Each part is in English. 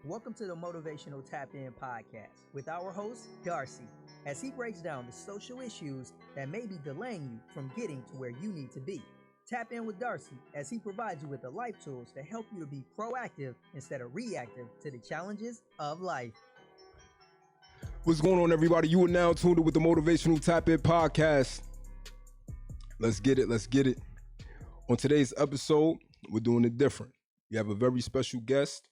Welcome to the Motivational Tap In podcast with our host, Darcy, as he breaks down the social issues that may be delaying you from getting to where you need to be. Tap in with Darcy as he provides you with the life tools to help you to be proactive instead of reactive to the challenges of life. What's going on, everybody? You are now tuned in with the Motivational Tap In podcast. Let's get it. On today's episode, we're doing it different. We have a very special guest.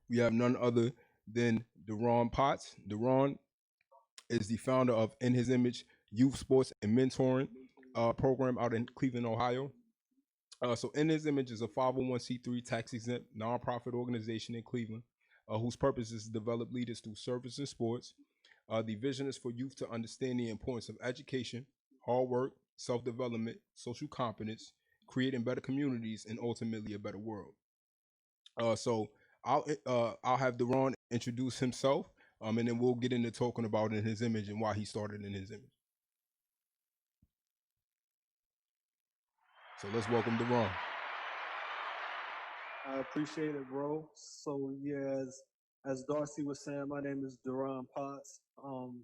We have none other than Derron Potts. Derron is the founder of In His Image Youth Sports and Mentoring program out in Cleveland, Ohio. So In His Image is a 501c3 tax-exempt nonprofit organization in Cleveland whose purpose is to develop leaders through service and sports. The vision is for youth to understand the importance of education, hard work, self-development, social competence, creating better communities, and ultimately a better world. So I'll have Derron introduce himself, and then we'll get into talking about In His Image and why he started In His Image. So let's welcome Derron. I appreciate it, bro. So yeah, as Darcy was saying, my name is Darron Potts. I'm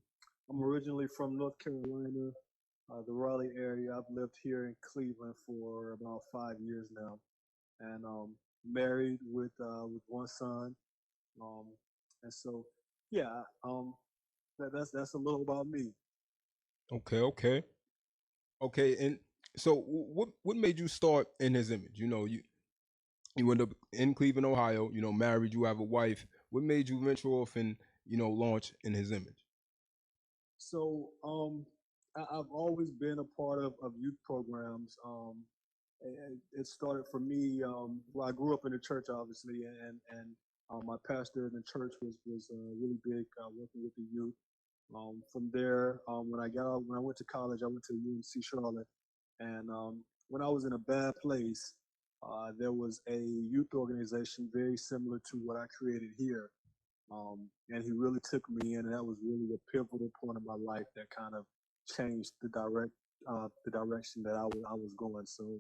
originally from North Carolina, the Raleigh area. I've lived here in Cleveland for about 5 years now, and married with one son. And so yeah, that's a little about me. Okay. And so what made you start In His Image? You end up in Cleveland, Ohio, married, you have a wife. What made you venture off and, launch In His Image? So I've always been a part of youth programs. It started for me. Well, I grew up in the church, obviously, and my pastor in the church was really big working with the youth. From there, when I went to college, I went to UNC Charlotte, and when I was in a bad place, there was a youth organization very similar to what I created here. And he really took me in, and that was really a pivotal point in my life that kind of changed the direction that I was going. So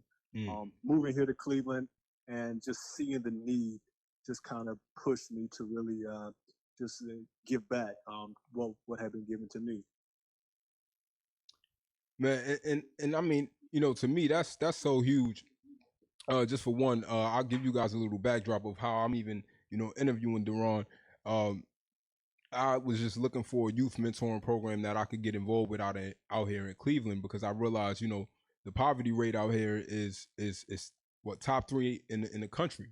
moving here to Cleveland and just seeing the need just kind of pushed me to really just give back what had been given to me. Man, and I mean, to me, that's so huge. Just for one, I'll give you guys a little backdrop of how I'm even, interviewing Derron. I was just looking for a youth mentoring program that I could get involved with out here in Cleveland, because I realized, the poverty rate out here is what, top 3 in the country,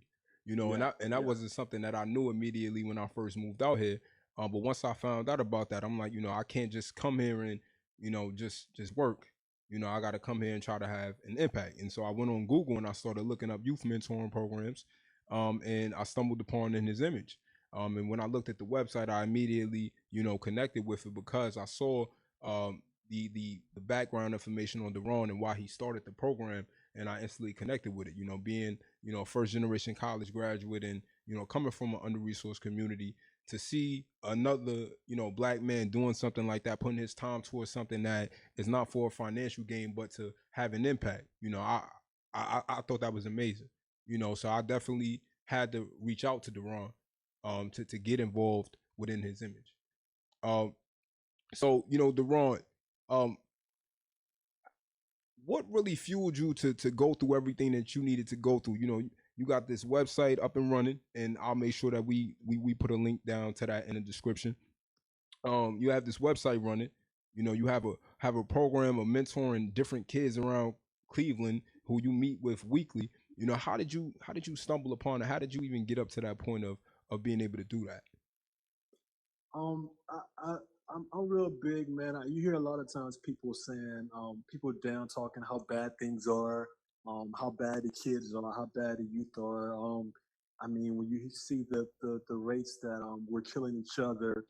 and that wasn't something that I knew immediately when I first moved out here. But once I found out about that, I'm like, I can't just come here and, just work. I got to come here and try to have an impact. And so I went on Google and I started looking up youth mentoring programs, and I stumbled upon In His Image. And when I looked at the website, I immediately, connected with it because I saw the background information on Derron and why he started the program, and I instantly connected with it. Being a first generation college graduate and coming from an under-resourced community, to see another black man doing something like that, putting his time towards something that is not for a financial gain but to have an impact. I thought that was amazing. So I definitely had to reach out to Derron to get involved within His Image. So Derron, what really fueled you to go through everything that you needed to go through? You got this website up and running, and I'll make sure that we put a link down to that in the description. You have this website running. You have a program of mentoring different kids around Cleveland who you meet with weekly. How did you stumble upon it? How did you even get up to that point of being able to do that? I'm real big, man. You hear a lot of times people saying, people down talking how bad things are, how bad the kids are, how bad the youth are. I mean, when you see the rates that we're killing each other,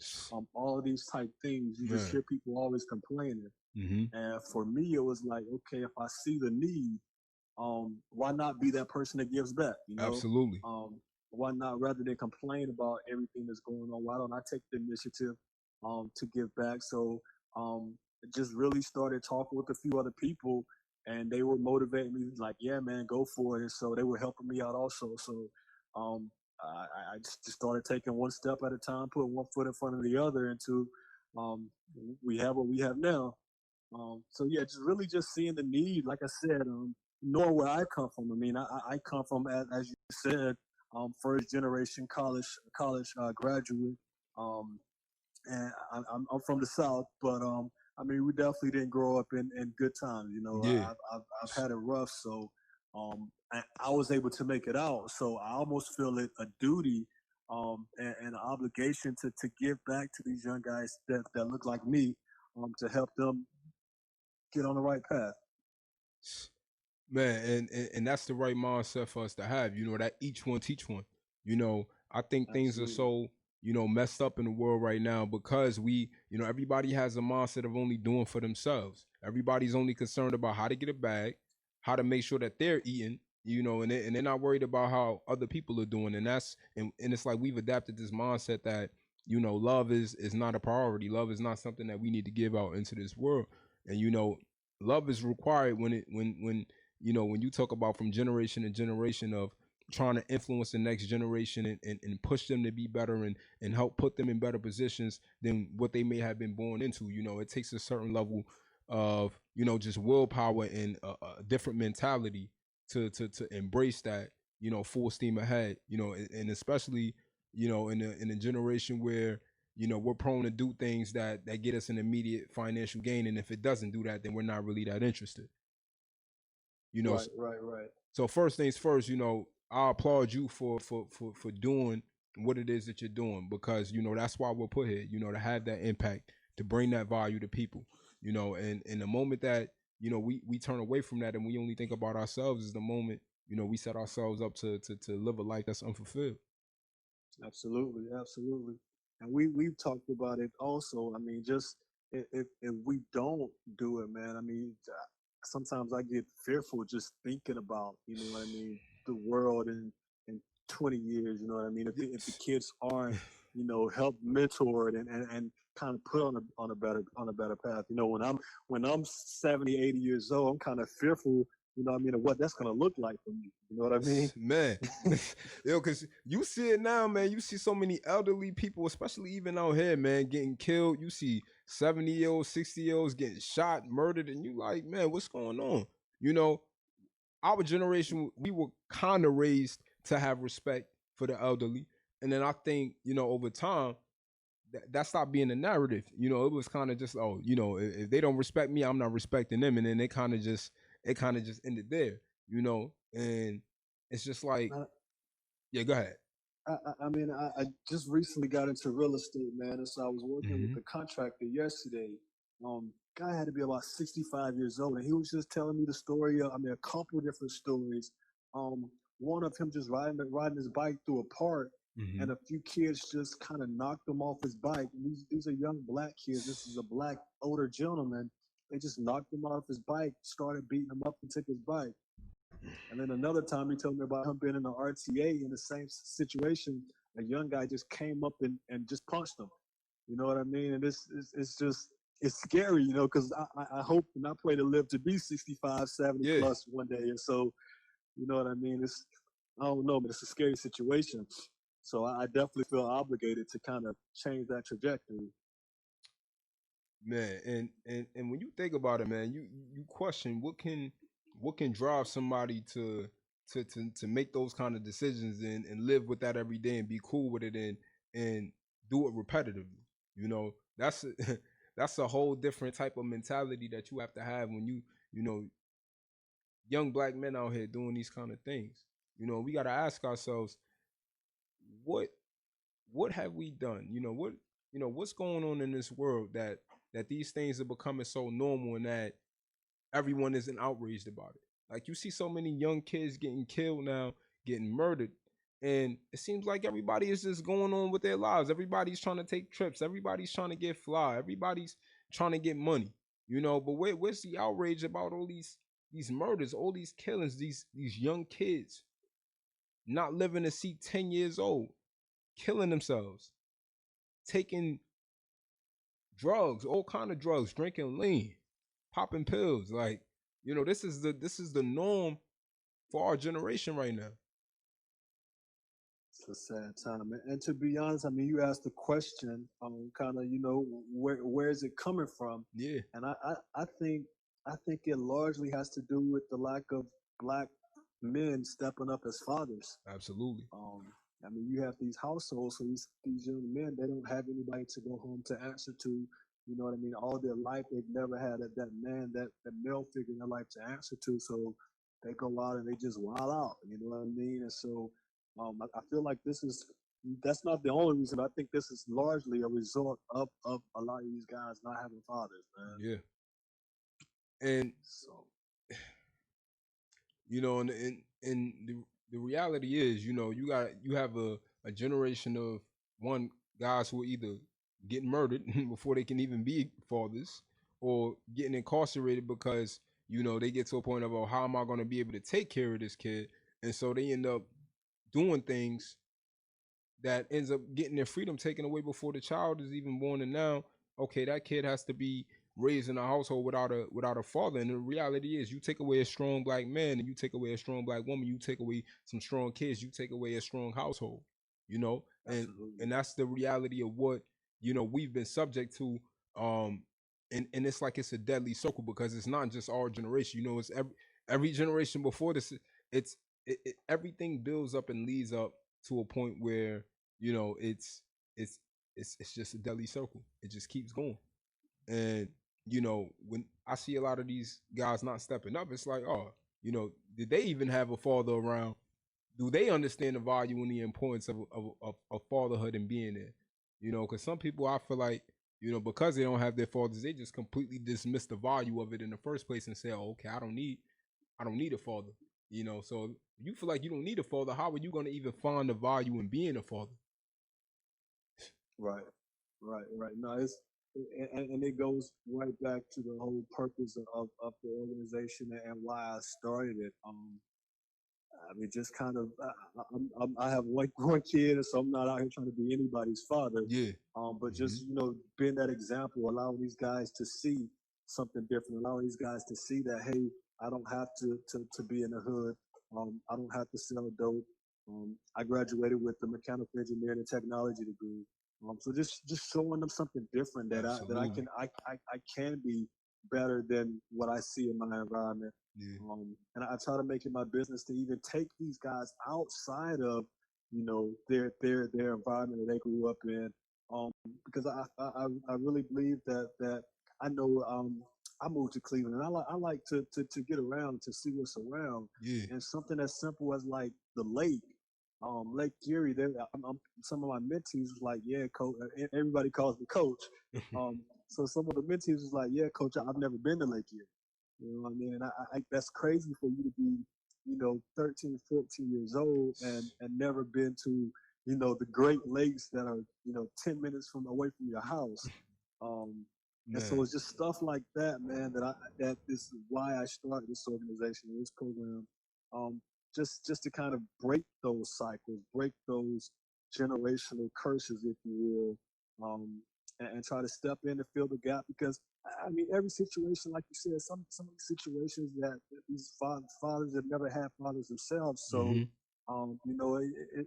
all of these type things, you just hear people always complaining. Mm-hmm. And for me, it was like, okay, if I see the need, why not be that person that gives back? Absolutely. Why not, rather than complain about everything that's going on? Why don't I take the initiative to give back? So just really started talking with a few other people, and they were motivating me, like, yeah, man, go for it. And so they were helping me out also. So I just started taking one step at a time, put one foot in front of the other, into um, we have what we have now. So yeah, just really just seeing the need, like I said, knowing where I come from. I mean, I come from, as you said, first generation college graduate, um, and I'm from the South, but I mean, we definitely didn't grow up in good times. You know, Yeah. I've had it rough, so I was able to make it out. So I almost feel it a duty and an obligation to give back to these young guys that look like me, to help them get on the right path. Man, and that's the right mindset for us to have, that each one teach one. I think things are Absolutely. so, messed up in the world right now because everybody has a mindset of only doing for themselves. Everybody's only concerned about how to get a bag, how to make sure that they're eating, and they're not worried about how other people are doing. And it's like we've adapted this mindset that, love is not a priority. Love is not something that we need to give out into this world. And love is required when you talk about from generation to generation of trying to influence the next generation and push them to be better and help put them in better positions than what they may have been born into. It takes a certain level of, just willpower and a different mentality to embrace that, full steam ahead, and especially, in a generation where, we're prone to do things that get us an immediate financial gain. And if it doesn't do that, then we're not really that interested. You know, Right, right, right. so first things first, I applaud you for doing what it is that you're doing because that's why we're put here, to have that impact, to bring that value to people, and in the moment that we turn away from that and we only think about ourselves is the moment we set ourselves up to live a life that's unfulfilled. Absolutely, absolutely. And we've talked about it also. I mean, just if we don't do it, man. I mean, sometimes I get fearful just thinking about, you know what I mean, the world in 20 years. You know what I mean? If the kids aren't, helped mentored and kind of put on a better path. When I'm 70, 80 years old, I'm kind of fearful. You know what I mean, of what that's gonna look like for me. You know what I mean? Man, because you see it now, man. You see so many elderly people, especially even out here, man, getting killed. You see 70-year-olds, 60-year-olds getting shot, murdered, and you like, man, what's going on? You know, our generation, we were kind of raised to have respect for the elderly. And then I think, over time, that stopped being a narrative. It was kind of just, oh, if they don't respect me, I'm not respecting them. And then it kind of just ended there, and it's just like, Uh, yeah, go ahead. I mean, I just recently got into real estate, man, and so I was working with Hmm. the contractor yesterday. Guy had to be about 65 years old, and he was just telling me the story. I mean, a couple of different stories. One of him just riding his bike through a park, Hmm. and a few kids just kind of knocked him off his bike. And these are young black kids. This is a black older gentleman. They just knocked him off his bike, started beating him up, and took his bike. And then another time he told me about him being in the RTA in the same situation. A young guy just came up and just punched him. You know what I mean? And it's just, it's scary, because I hope and I pray to live to be 65, 70 Yeah, plus one day. And so, you know what I mean? I don't know, but it's a scary situation. So I definitely feel obligated to kind of change that trajectory. man. And when you think about it, man, you question what can drive somebody to make those kind of decisions and live with that every day and be cool with it and do it repetitively. That's that's a whole different type of mentality that you have to have when you know young black men out here doing these kind of things. We got to ask ourselves what what have we done? What's going on in this world that these things are becoming so normal and that everyone isn't outraged about it. Like you see so many young kids getting killed now, getting murdered, and it seems like everybody is just going on with their lives. Everybody's trying to take trips. Everybody's trying to get fly. Everybody's trying to get money. But where's the outrage about all these murders, all these killings, these young kids not living to see 10 years old, killing themselves, taking drugs, all kind of drugs, drinking lean, popping pills. Like, this is the norm for our generation right now. It's a sad time, and to be honest, I mean, you asked the question, kind of, where is it coming from? Yeah, And I think it largely has to do with the lack of black men stepping up as fathers. absolutely. Um, I mean, you have these households, so these young men, they don't have anybody to go home to answer to. You know what I mean? All their life, they've never had that man, that male figure in their life to answer to. So they go out and they just wild out. You know what I mean? And so I feel like that's not the only reason. I think this is largely a result of a lot of these guys not having fathers, man. Yeah, and So and the reality is, you have a generation of one guys who are either getting murdered before they can even be fathers, or getting incarcerated because they get to a point of, oh, how am I going to be able to take care of this kid, and so they end up doing things that ends up getting their freedom taken away before the child is even born. And now, okay, that kid has to be raised in a household without a father. And the reality is, you take away a strong black man and you take away a strong black woman, you take away some strong kids, you take away a strong household. And absolutely, and that's the reality of what we've been subject to. And it's like it's a deadly circle, because it's not just our generation. It's every generation before this. Everything builds up and leads up to a point where it's it's it's just a deadly circle. It just keeps going. And when I see a lot of these guys not stepping up, it's like, oh, did they even have a father around? Do they understand the value and the importance of fatherhood and being there? Because some people, I feel like, because they don't have their fathers, they just completely dismiss the value of it in the first place and say, oh, okay, I don't need a father. So you feel like you don't need a father. How are you going to even find the value in being a father? right, right. No, and it goes right back to the whole purpose of the organization and why I started it. I mean, just kind of, I have one kid, so I'm not out here trying to be anybody's father. Yeah. But just being that example, allowing these guys to see something different, allowing these guys to see that, hey, I don't have to be in the hood. I don't have to sell dope. I graduated with a mechanical engineering and technology degree. So just showing them something different, that I Absolutely. I can be better than what I see in my environment. Yeah. And I try to make it my business to even take these guys outside of their environment that they grew up in, because I really believe that I know, I moved to Cleveland, and I like to get around, to see what's around. Yeah. And something as simple as like the lake, Lake Erie. There, some of my mentees was like, yeah, coach. Everybody calls me coach. So some of the mentees was like, yeah, coach, I've never been to Lake Erie. You know what I mean? And that's crazy for you to be, 13, 14 years old and never been to, the Great Lakes that are, 10 minutes away from your house. And so Man. it's just stuff like that, man, that is why I started this organization, this program. Um, just to kind of break those cycles, break those generational curses, if you will, and try to step in and fill the gap. Because I mean, every situation, like you said, some of the situations that these fathers have never had fathers themselves, so Mm-hmm.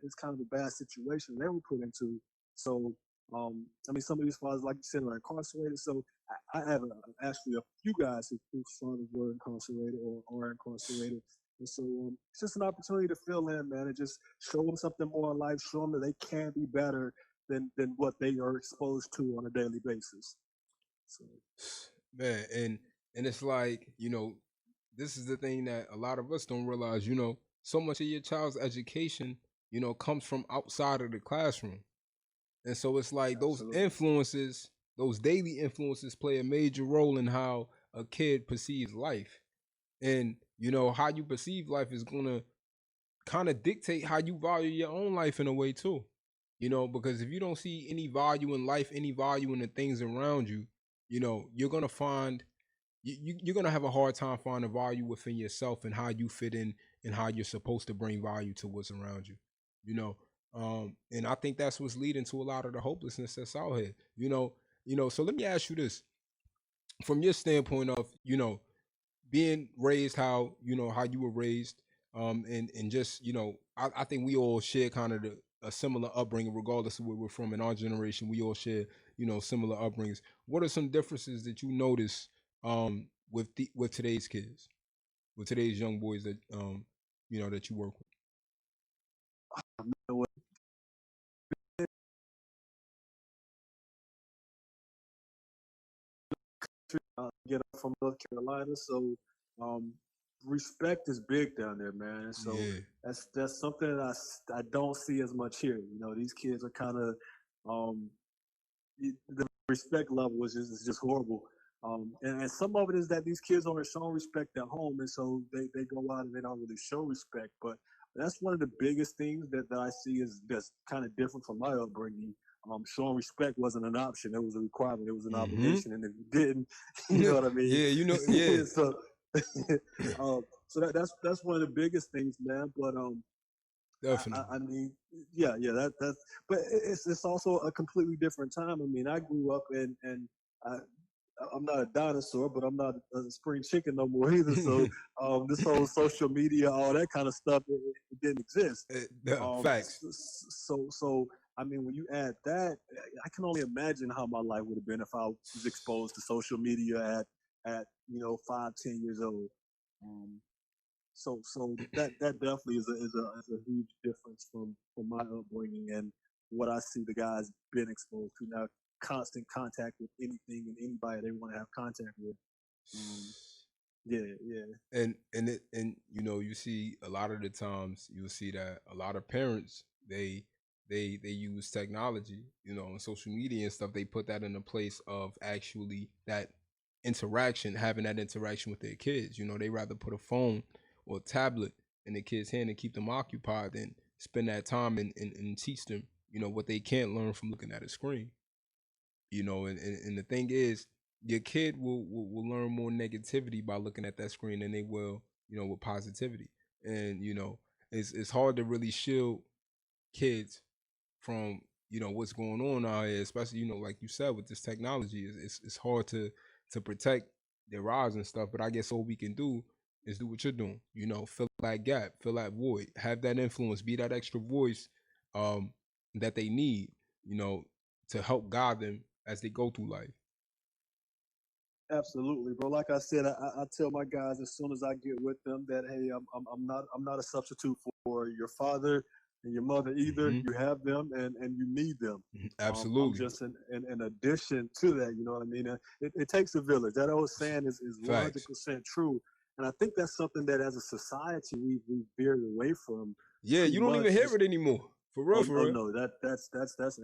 it's kind of a bad situation they were put into. So I mean, some of these fathers, like you said, are incarcerated. So I have actually a few guys whose fathers were incarcerated or are incarcerated. And so it's just an opportunity to fill in, man, and just show them something more in life, show them that they can be better than what they are exposed to on a daily basis. So, Man, and it's like, this is the thing that a lot of us don't realize. So much of your child's education, comes from outside of the classroom. And so it's like those absolutely. influences, those daily influences, play a major role in how a kid perceives life. And how you perceive life is going to kind of dictate how you value your own life in a way too. Because if you don't see any value in life, any value in the things around you, you're going to find you're going to have a hard time finding value within yourself and how you fit in and how you're supposed to bring value to what's around you. you know and I think that's what's leading to a lot of the hopelessness that's out here. So let me ask you this, from your standpoint of being raised how you were raised, and just I think we all share kind of a similar upbringing, regardless of where we're from. In our generation, we all share, similar upbringings. What are some differences that you notice with today's kids, with today's young boys that that you work with? Get up from North Carolina, so um, respect is big down there, man. So Yeah. that's something that I don't see as much here. These kids are kind of um, the respect level is just horrible. And some of it is that these kids aren't showing respect at home, and so they go out and they don't really show respect. But that's one of the biggest things that I see is that's kind of different from my upbringing. Showing respect wasn't an option; it was a requirement. It was an obligation, and if you didn't, you know what I mean. Yeah. So, so that's one of the biggest things, man. But Definitely. I mean, yeah, that's. But it's also a completely different time. I mean, I grew up and I, I'm not a dinosaur, but I'm not a spring chicken no more either. So this whole social media, all that kind of stuff, it didn't exist. Facts. So I mean, when you add that, I can only imagine how my life would have been if I was exposed to social media at 5, 10 years old. Um, so that definitely is a huge difference from my upbringing and what I see the guys been exposed to now. Constant contact with anything and anybody they want to have contact with. Yeah. And you see a lot of the times you'll see that a lot of parents they use technology, and social media and stuff. They put that in a place of actually that interaction, having that interaction with their kids. They rather put a phone or a tablet in the kid's hand and keep them occupied than spend that time and teach them, what they can't learn from looking at a screen. And the thing is, your kid will learn more negativity by looking at that screen than they will, with positivity. And it's hard to really shield kids from what's going on out here, especially like you said with this technology. It's hard to protect their eyes and stuff. But I guess all we can do is do what you're doing. Fill that gap, fill that void, have that influence, be that extra voice that they need. To help guide them as they go through life. Absolutely, bro. Like I said, I tell my guys as soon as I get with them that hey, I'm not a substitute for your father and your mother either. Mm-hmm. You have them and you need them. Absolutely. I'm just an addition to that. You know what I mean? It takes a village. That old saying is 100% true. And I think that's something that as a society we veered away from. Yeah, you don't even hear it anymore. For real, for real. No, that's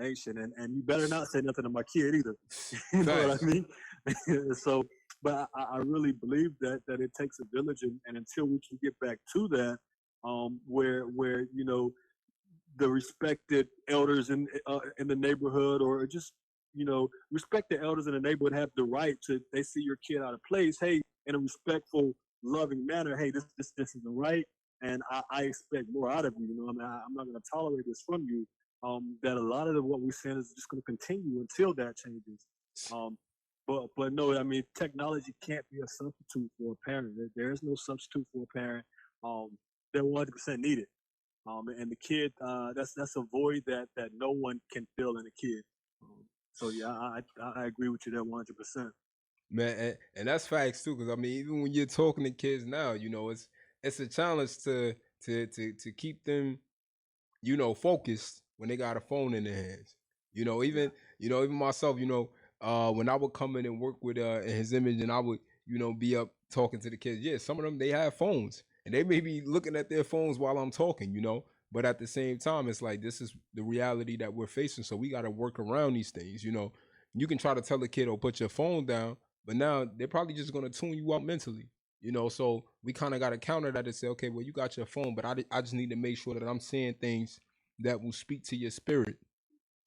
ancient, and you better not say nothing to my kid either. You know what I mean? So, but I really believe that it takes a village, and until we can get back to that, where the respected elders in the neighborhood, or just respect the elders in the neighborhood, have the right to, they see your kid out of place, hey, in a respectful, loving manner, hey, this isn't right, and I expect more out of you. I'm not going to tolerate this from you. That a lot of what we're saying is just going to continue until that changes. But no, I mean, technology can't be a substitute for a parent. There is no substitute for a parent. They're 100% needed. And the kid, that's a void that no one can fill in a kid. So yeah, I agree with you there 100%. Man, and that's facts too. Because I mean, even when you're talking to kids now, it's a challenge to keep them, focused when they got a phone in their hands. Even myself, when I would come in and work with in his image, and I would, be up talking to the kids. Yeah, some of them, they have phones, and they may be looking at their phones while I'm talking, But at the same time, it's like this is the reality that we're facing. So we got to work around these things. You can try to tell a kid, "Oh, put your phone down," but now they're probably just gonna tune you out mentally. So we kind of got to counter that and say, okay, well, you got your phone, but I just need to make sure that I'm saying things that will speak to your spirit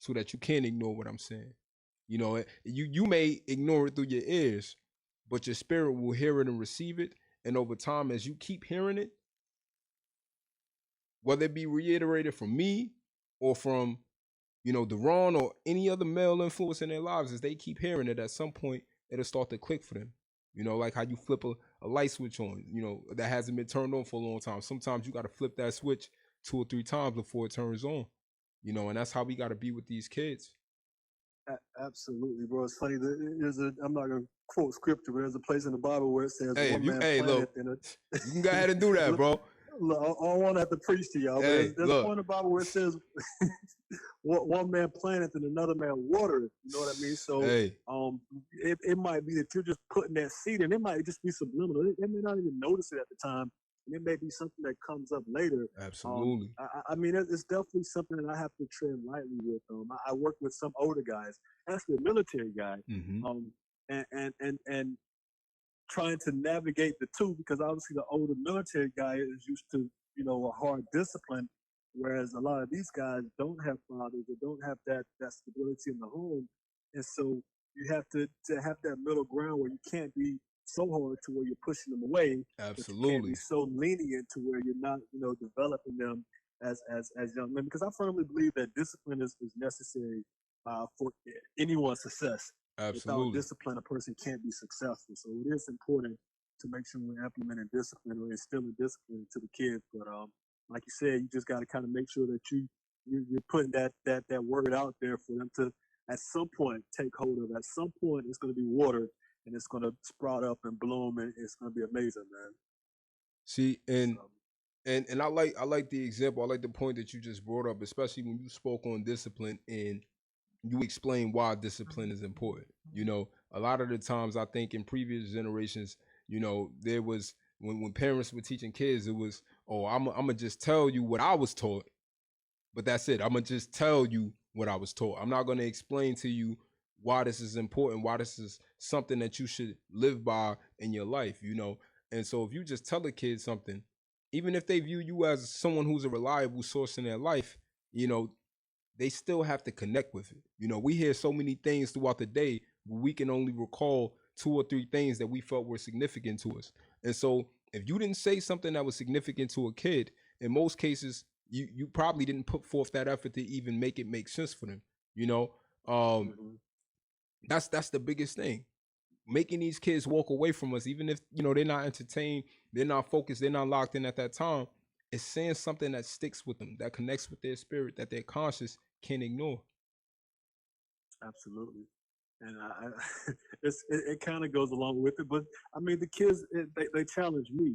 so that you can't ignore what I'm saying. You may ignore it through your ears, but your spirit will hear it and receive it. And over time, as you keep hearing it, whether it be reiterated from me or from, Derron or any other male influence in their lives, as they keep hearing it, at some point, it'll start to click for them. Like how you flip a light switch on, that hasn't been turned on for a long time. Sometimes you got to flip that switch 2 or 3 times before it turns on. And that's how we got to be with these kids. Absolutely, bro. It's funny. I'm not gonna quote scripture, but there's a place in the Bible where it says, Hey, "One man hey, planted look, in a." you can go ahead and do that, bro. Look, I don't want to have to preach to y'all, Hey, but there's a point in the Bible where it says, "One man planted and another man watered." You know what I mean? So, hey, it might be that you're just putting that seed, and it might just be subliminal. They may not even notice it at the time, and it may be something that comes up later. absolutely. I mean, it's definitely something that I have to tread lightly with. I work with some older guys, actually a military guy, Mm-hmm. and trying to navigate the two, because obviously the older military guy is used to, a hard discipline, whereas a lot of these guys don't have fathers or don't have that stability in the home, and so you have to have that middle ground where you can't be so hard to where you're pushing them away, but you can't be Absolutely. so lenient to where you're not, developing them as young men. Because I firmly believe that discipline is necessary for anyone's success. Without Absolutely. discipline, a person can't be successful. So it is important to make sure we're implementing discipline or instilling discipline to the kids. But like you said, you just got to kind of make sure that you're putting that word out there for them to at some point take hold of. At some point, it's going to be water and it's going to sprout up and bloom, and it's going to be amazing, man. See, and So, and I like the example. I like the point that you just brought up, especially when you spoke on discipline and you explain why discipline is important. A lot of the times I think in previous generations, there was when parents were teaching kids, it was, oh, I'm gonna just tell you what I was taught, but that's it. I'm gonna just tell you what I was taught. I'm not gonna explain to you why this is important, why this is something that you should live by in your life. And so if you just tell a kid something, even if they view you as someone who's a reliable source in their life, you know, they still have to connect with it. We hear so many things throughout the day, but we can only recall 2 or 3 things that we felt were significant to us. And so if you didn't say something that was significant to a kid, in most cases, you probably didn't put forth that effort to even make it make sense for them. You know, um, mm-hmm. that's the biggest thing. Making these kids walk away from us, even if they're not entertained, they're not focused, they're not locked in at that time. It's saying something that sticks with them, that connects with their spirit, that their conscious can't ignore. Absolutely. And it kind of goes along with it, but I mean the kids they challenge me.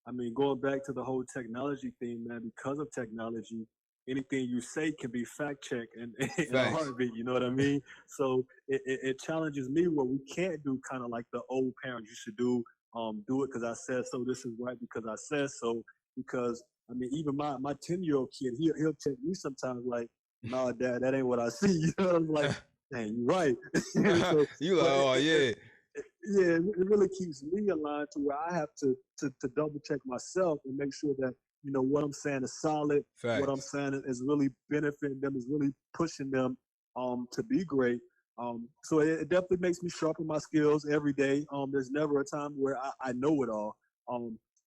I mean, going back to the whole technology thing, man. Because of technology, anything you say can be fact checked in a Facts. heartbeat. You know what I mean? So it challenges me what we can't do, kind of like the old parents used to do. Do it because I said so. This is right because I said so. Because I mean, even my 10-year-old kid, he'll check me sometimes like, "No, Dad, that ain't what I see." You know, I'm like, "Dang, you're right." So, You like, but oh yeah, yeah, it really keeps me aligned to where I have to double check myself and make sure that what I'm saying is solid. What I'm facts. saying is really benefiting them, is really pushing them to be great. So it definitely makes me sharpen my skills every day. There's never a time where I know it all.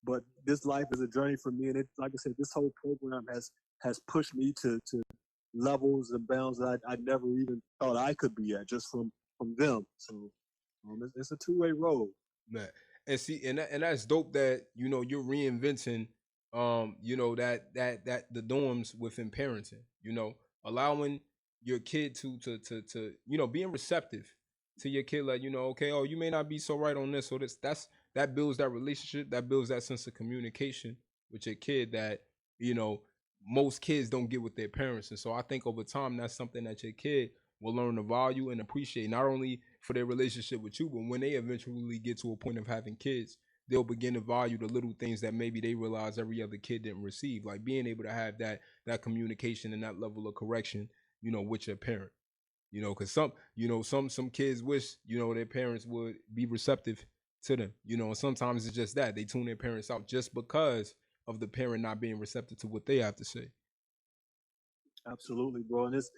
But this life is a journey for me, and like I said, this whole program has pushed me to levels and bounds that I never even thought I could be at, just from them. So it's a two-way road. Man. And see, and that's dope that you're reinventing that the norms within parenting, allowing your kid to being receptive to your kid, like, okay, oh, you may not be so right on this or this. That builds that relationship, that builds that sense of communication with your kid that, you know, most kids don't get with their parents. And so I think over time that's something that your kid will learn to value and appreciate, not only for their relationship with you, but when they eventually get to a point of having kids, they'll begin to value the little things that maybe they realize every other kid didn't receive, like being able to have that communication and that level of correction, with your parent. Because some kids wish their parents would be receptive to them. And sometimes it's just that they tune their parents out just because of the parent not being receptive to what they have to say. Absolutely, bro. And it's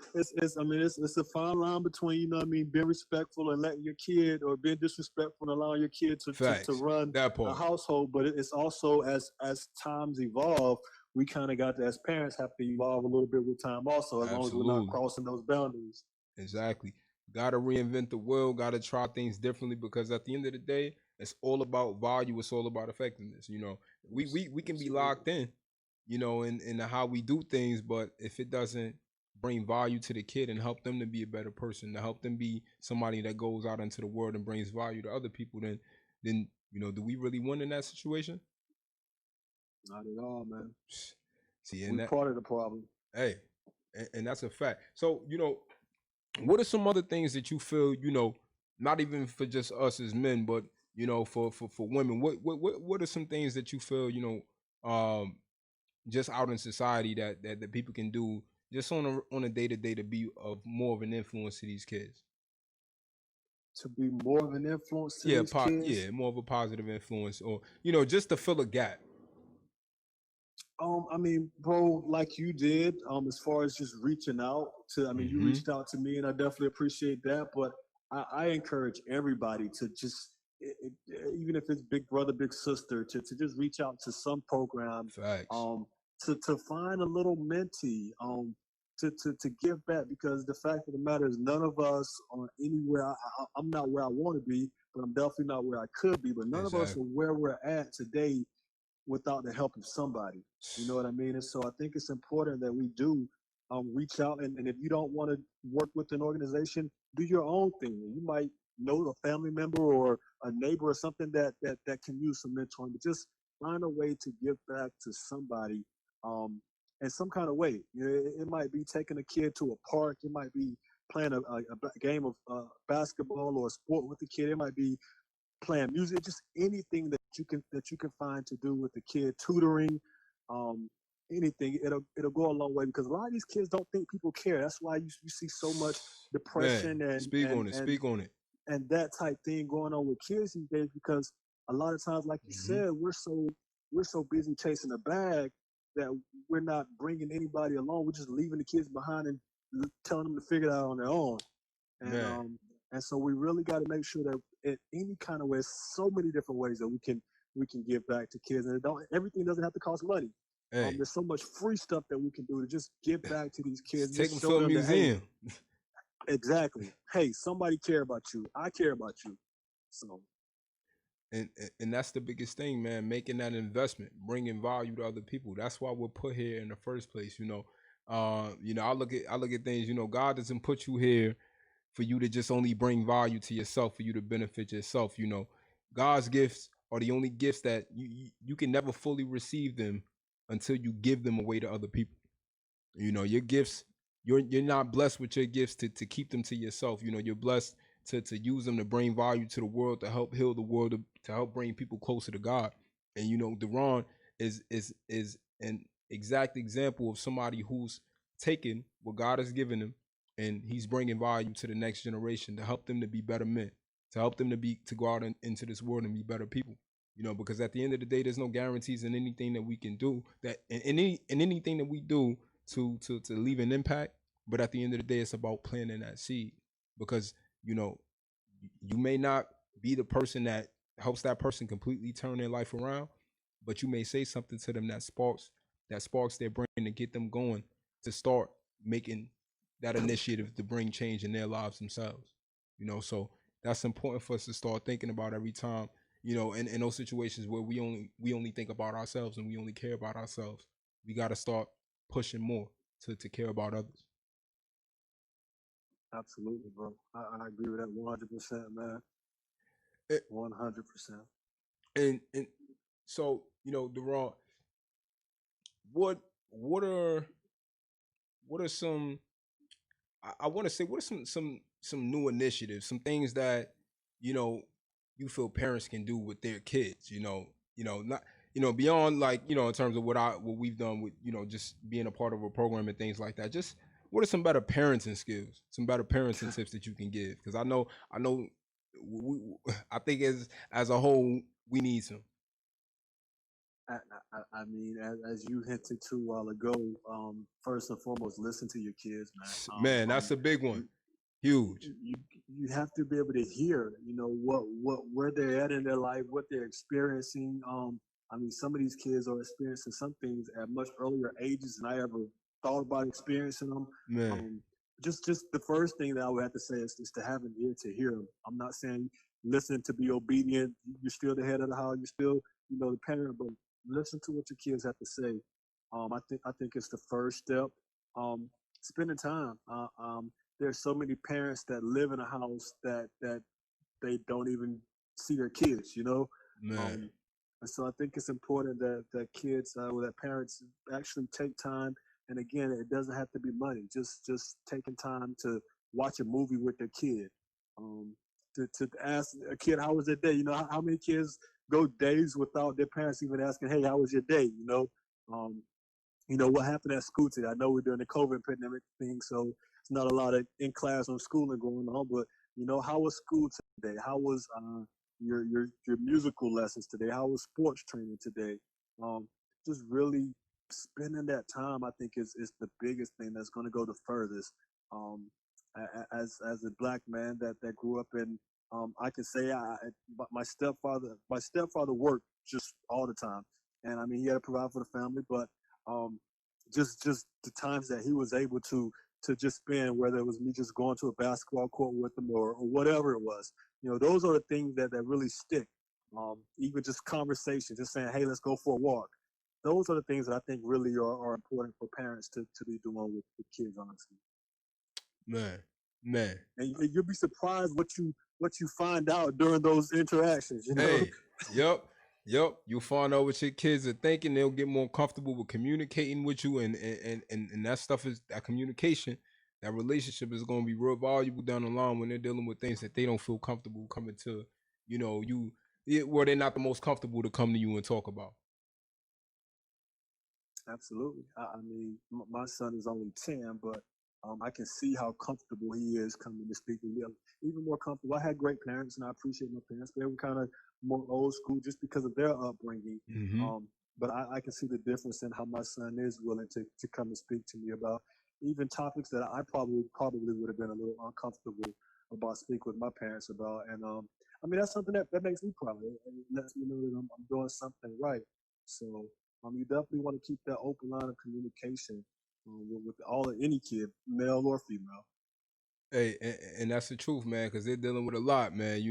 I mean it's a fine line between, being respectful and letting your kid, or being disrespectful and allowing your kid to Facts. run That a part. household. But it's also, as times evolve, we kind of got to, as parents, have to evolve a little bit with time also, as long as we're not Absolutely. crossing those boundaries. Exactly. Got to reinvent the wheel. Got to try things differently, because at the end of the day, it's all about value. It's all about effectiveness. We can be Absolutely. locked in, in how we do things, but if it doesn't bring value to the kid and help them to be a better person, to help them be somebody that goes out into the world and brings value to other people, then do we really win in that situation? Not at all, man. See, and we're part of the problem. Hey, and that's a fact. So, what are some other things that you feel, not even for just us as men, but for women? What are some things that you feel, just out in society that people can do just on a day-to-day to be of more of an influence to these kids? To be more of an influence to these kids? Yeah, more of a positive influence, or just to fill a gap. I mean, bro, like you did, as far as just reaching out to, you reached out to me, and I definitely appreciate that. But I encourage everybody to just, even if it's big brother, big sister, to just reach out to some program, to find a little mentee, to give back, because the fact of the matter is none of us are anywhere. I'm not where I want to be, but I'm definitely not where I could be. But none of us are where we're at today without the help of somebody. You know what I mean? And so I think it's important that we do reach out. And if you don't want to work with an organization, do your own thing. You might know a family member or a neighbor or something that can use some mentoring, but just find a way to give back to somebody in some kind of way. It might be taking a kid to a park. It might be playing a game of basketball or a sport with the kid. It might be playing music, just anything that you can find to do with the kid, tutoring, anything. It'll go a long way, because a lot of these kids don't think people care. That's why you see so much depression and speak on it and that type thing going on with kids these days, because a lot of times, like you said, we're so busy chasing a bag that we're not bringing anybody along. We're just leaving the kids behind and telling them to figure it out on their own. And so we really got to make sure that in any kind of way, so many different ways that we can give back to kids, and everything doesn't have to cost money. There's so much free stuff that we can do to just give back to these kids. Take them to a museum. Exactly. Hey, somebody care about you. I care about you. So. And that's the biggest thing, man. Making that investment, bringing value to other people. That's why we're put here in the first place. I look at things. God doesn't put you here for you to just only bring value to yourself, for you to benefit yourself. God's gifts are the only gifts that you can never fully receive them until you give them away to other people. Your gifts, you're not blessed with your gifts to keep them to yourself. You're blessed to use them to bring value to the world, to help heal the world, to help bring people closer to God. And Derron is an exact example of somebody who's taken what God has given him, and he's bringing value to the next generation to help them to be better men, to help them to go out into this world and be better people. Because at the end of the day, there's no guarantees in anything that we can do, that in anything that we do to leave an impact. But at the end of the day, it's about planting that seed, because you may not be the person that helps that person completely turn their life around, but you may say something to them that sparks their brain to get them going to start making that initiative to bring change in their lives themselves. So that's important for us to start thinking about every time, in those situations where we only think about ourselves and we only care about ourselves. We got to start pushing more to care about others. Absolutely, bro. I agree with that 100%, man. 100%. And so, Derron, what are some, I want to say, what are some new initiatives, some things that you feel parents can do with their kids, not beyond, like, in terms of what we've done with just being a part of a program and things like that. Just what are some better parenting skills, some better parenting tips that you can give? Because I know I think as a whole we need some. I mean, as you hinted to a while ago, first and foremost, listen to your kids, man. Man, that's a big one. Huge. You have to be able to hear, where they're at in their life, what they're experiencing. I mean, some of these kids are experiencing some things at much earlier ages than I ever thought about experiencing them. Man. Just the first thing that I would have to say is to have an ear to hear them. I'm not saying listen to be obedient. You're still the head of the house. You're still, the parent, but listen to what your kids have to say. I think it's the first step. spending time. There's so many parents that live in a house that they don't even see their kids, you know. Man. And so I think it's important that kids, or that parents actually take time. And again, it doesn't have to be money. Just taking time to watch a movie with their kid. Um, to ask a kid how was their day. You know, how many kids go days without their parents even asking, "Hey, how was your day?" Um, what happened at school today. I know we're doing the COVID pandemic thing, so it's not a lot of in classroom schooling going on. But how was school today? How was your musical lessons today? How was sports training today? Um, just really spending that time, I think, is the biggest thing that's going to go the furthest. Um, as a black man that grew up in, I can say my stepfather worked just all the time, and I mean he had to provide for the family, but um, just the times that he was able to just spend, whether it was me just going to a basketball court with him or whatever it was, those are the things that really stick. Even just conversation, just saying, hey, let's go for a walk. Those are the things that I think really are important for parents to be doing with kids, honestly. Man. And you'll be surprised what you find out during those interactions. Hey, yep. You'll find out what your kids are thinking. They'll get more comfortable with communicating with you, and that stuff is that communication, that relationship is going to be real valuable down the line when they're dealing with things that they don't feel comfortable coming to, where they're not the most comfortable to come to you and talk about. Absolutely. I mean, my son is only 10, but I can see how comfortable he is coming to speak to me. Even more comfortable. I had great parents, and I appreciate my parents. They were kind of more old school just because of their upbringing. Mm-hmm. But I can see the difference in how my son is willing to come and speak to me about even topics that I probably would have been a little uncomfortable about speaking with my parents about. And I mean, that's something that makes me proud. It lets me know that I'm doing something right. So you definitely want to keep that open line of communication with any kid, male or female. Hey, and that's the truth, man, because they're dealing with a lot, man.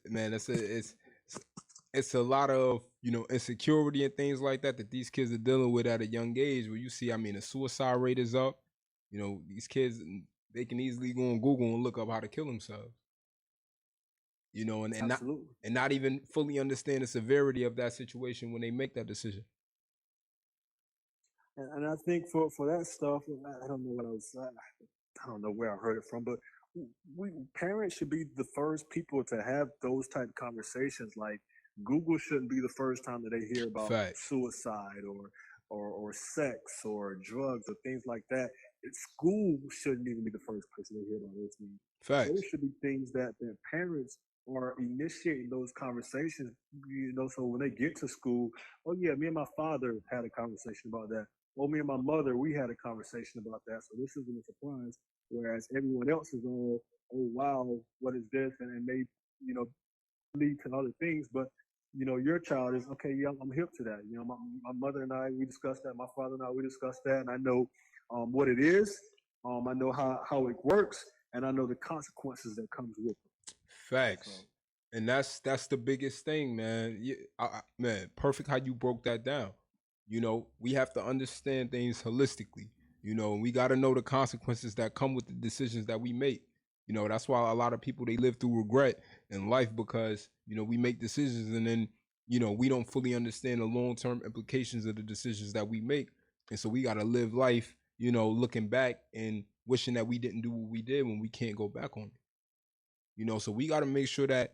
Man, it's a lot of insecurity and things like that these kids are dealing with at a young age. Where you see, I mean, the suicide rate is up. These kids, they can easily go on Google and look up how to kill themselves. And not even fully understand the severity of that situation when they make that decision. And I think for that stuff, I don't know what I don't know where I heard it from, but parents should be the first people to have those type of conversations. Like Google shouldn't be the first time that they hear about suicide or sex or drugs or things like that. School shouldn't even be the first place they hear about those things. Facts. Those should be things that their parents are initiating those conversations. So when they get to school, oh yeah, me and my father had a conversation about that. Oh, me and my mother, we had a conversation about that. So this isn't a surprise. Whereas everyone else is all, oh wow, what is this? And they, lead to other things. But your child is okay. Yeah, I'm hip to that. My mother and I, we discussed that. My father and I, we discussed that, and I know what it is. I know how it works, and I know the consequences that comes with it. Facts. So. And that's the biggest thing, man. Man, perfect how you broke that down. We have to understand things holistically. We got to know the consequences that come with the decisions that we make. That's why a lot of people, they live through regret in life because, we make decisions and then, we don't fully understand the long-term implications of the decisions that we make. And so we got to live life, looking back and wishing that we didn't do what we did when we can't go back on it. So we got to make sure that,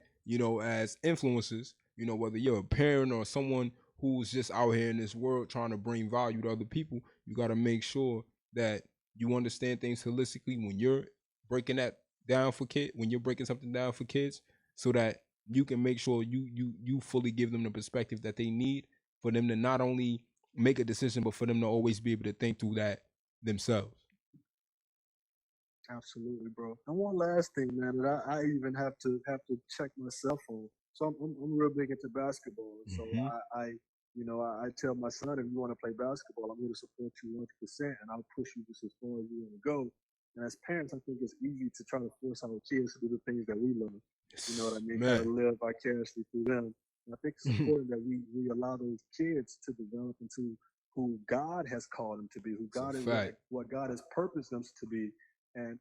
as influencers, whether you're a parent or someone who's just out here in this world trying to bring value to other people, you got to make sure that you understand things holistically when you're breaking that down for kids, when you're breaking something down for kids, so that you can make sure you fully give them the perspective that they need for them to not only make a decision, but for them to always be able to think through that themselves. Absolutely, bro. And one last thing, man, that I even have to check myself on. So I'm real big into basketball. So I tell my son, if you want to play basketball, I'm going to support you 100%, and I'll push you just as far as you want to go. And as parents, I think it's easy to try to force our kids to do the things that we love. You know what I mean? Kind of live vicariously through them. And I think it's important that we allow those kids to develop into who God has called them to be, who It's a God is fact. what God has purposed them to be, and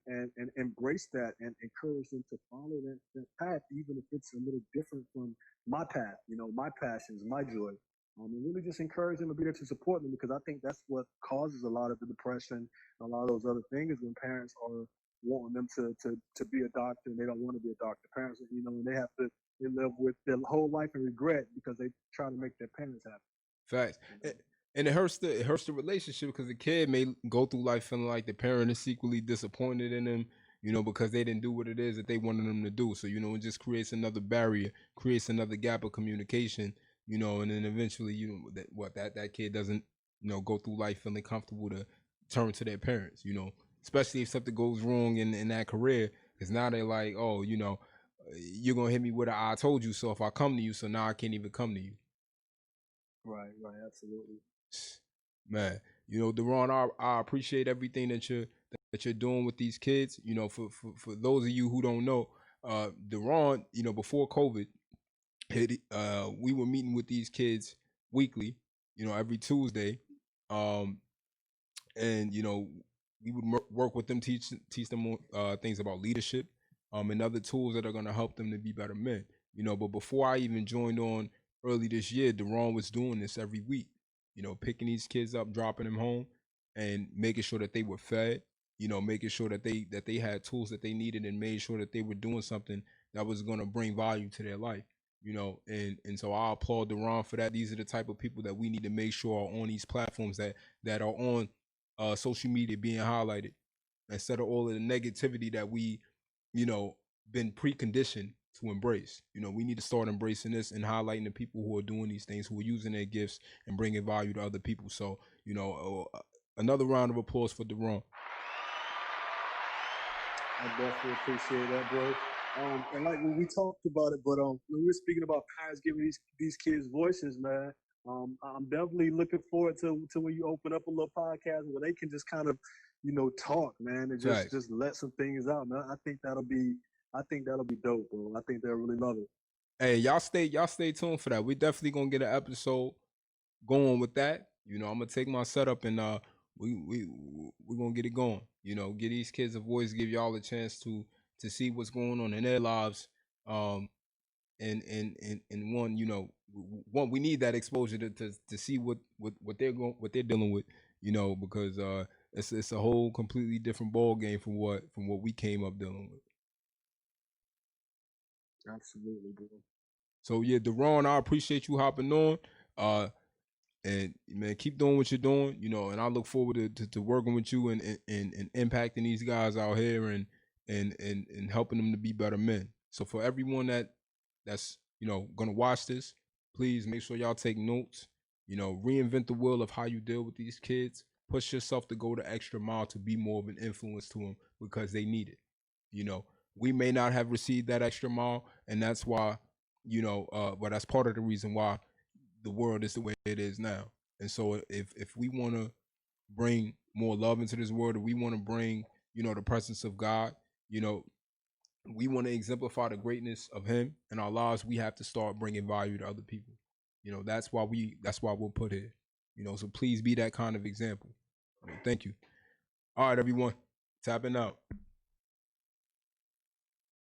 embrace that and encourage them to follow that path, even if it's a little different from my path, my passions, my joy. And really just encourage them and be there to support them, because I think that's what causes a lot of the depression, a lot of those other things, when parents are wanting them to be a doctor and they don't want to be a doctor. Parents, and they live with their whole life in regret because they try to make their parents happy. Facts. You know? And it hurts the relationship, because the kid may go through life feeling like the parent is secretly disappointed in them, because they didn't do what it is that they wanted them to do. So, it just creates another barrier, creates another gap of communication, and then eventually, that kid doesn't, go through life feeling comfortable to turn to their parents, especially if something goes wrong in that career, because now they're like, oh, you're going to hit me with a I told you so if I come to you, so now I can't even come to you. Right, absolutely. Man, Derron, I appreciate everything that you're doing with these kids. For those of you who don't know, Derron, before COVID hit, we were meeting with these kids weekly, every Tuesday, um, and we would work with them, teach them things about leadership, and other tools that are going to help them to be better men. But before I even joined on early this year, Derron was doing this every week. Picking these kids up, dropping them home, and making sure that they were fed. Making sure that they had tools that they needed, and made sure that they were doing something that was going to bring value to their life. And so I applaud Derron for that. These are the type of people that we need to make sure are on these platforms that are on social media being highlighted, instead of all of the negativity that we, been preconditioned to embrace. We need to start embracing this and highlighting the people who are doing these things, who are using their gifts and bringing value to other people. So, another round of applause for Derron. I definitely appreciate that, bro. And like when we talked about it, but when we were speaking about parents giving these kids voices, man, I'm definitely looking forward to when you open up a little podcast where they can just kind of, talk, man, and just let some things out, man. I think that'll be dope, bro. I think they'll really love it. Hey, y'all stay tuned for that. We definitely gonna get an episode going with that. I'm gonna take my setup and we're gonna get it going. Get these kids a voice, give y'all a chance to see what's going on in their lives. And one, we need that exposure to see what they're dealing with. Because it's a whole completely different ball game from what we came up dealing with. Absolutely, bro. So yeah, Derron, I appreciate you hopping on. And man, keep doing what you're doing, and I look forward to working with you and impacting these guys out here and helping them to be better men. So for everyone that's gonna watch this, please make sure y'all take notes. Reinvent the wheel of how you deal with these kids. Push yourself to go the extra mile to be more of an influence to them, because they need it. We may not have received that extra mile, and that's why, but that's part of the reason why the world is the way it is now. And so if we want to bring more love into this world, or we want to bring, the presence of God, we want to exemplify the greatness of him in our lives, we have to start bringing value to other people. That's why we're put here. So please be that kind of example. Thank you. All right, everyone. Tapping out.